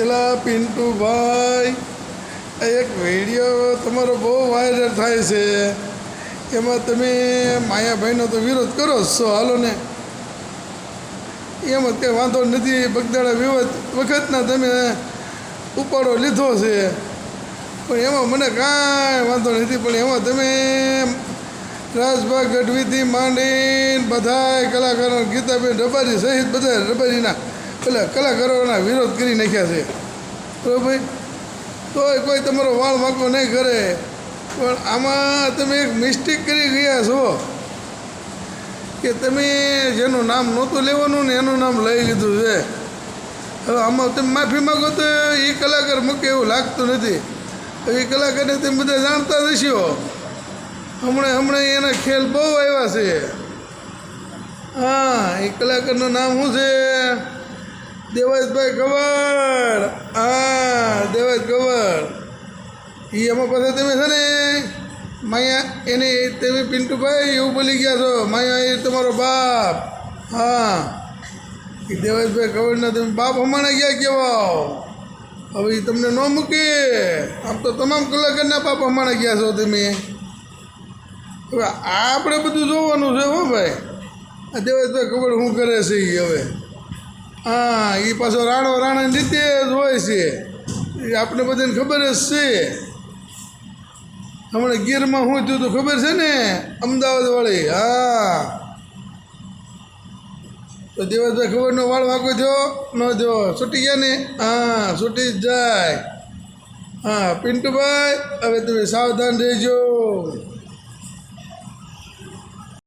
એલા પિન્ટુભાઈ, એક વિડીયો તમારો બહુ વાયરલ થાય છે. એમાં તમે માયાભાઈનો તો વિરોધ કરો જ છો. હાલો ને, એમ જ કંઈ વાંધો નથી. બગદાણા વિવાદ વખતના તમે ઉપાડો લીધો છે, પણ એમાં મને કાંઈ વાંધો નથી. પણ એમાં તમે રાજભા ગઢવીથી માંડીને બધા કલાકારો, ગીતાબેન રબારી સહિત બધા રબારીના પેલા કલાકારોના વિરોધ કરી નાખ્યા છે. બરાબર ભાઈ, તોય કોઈ તમારો વાળ વાંકો નહીં કરે. પણ આમાં તમે એક મિસ્ટેક કરી ગયા છો કે તમે જેનું નામ નહોતું લેવાનું ને એનું નામ લઈ લીધું છે. હવે આમાં તમે માફી માગો તો એ કલાકાર મૂકે એવું લાગતું નથી. એ કલાકારને તમે બધા જાણતા જ હશો. હમણાં એના ખેલ બહુ આવ્યા છે. હા, એ કલાકારનું નામ શું છે? દેવાજભાઈ ગવડ. હા, દેવાજ ગવડ. એ એમાં પાછા તમે છે ને માયા એને તમે પિન્ટુભાઈ એવું બોલી ગયા છો. માયા એ તમારો બાપ. હા, એ દેવાજભાઈ ગવડના તમે બાપ હમણાં ગયા કહેવાઓ. હવે એ તમને ન મૂકે. આમ તો તમામ કલાકારના બાપ હમણાં ગયા છો તમે. હવે આપણે બધું જોવાનું છે. હો ભાઈ, આ દેવાજભાઈ ખબર શું કરે છે એ. હવે હા, એ પાછો રાણાની રીતે જ હોય છે. એ આપણે બધાને ખબર જ છે. હમણાં ગીરમાં શું થયું તો ખબર છે ને, અમદાવાદવાળી. હા, તો દેવાજભાઈ ખબરનો વાળ વાંકો થયો ન થયો? છૂટી ગયા ને? હા, છૂટી જ જાય. હા પિન્ટુભાઈ, હવે તમે સાવધાન રહેજો.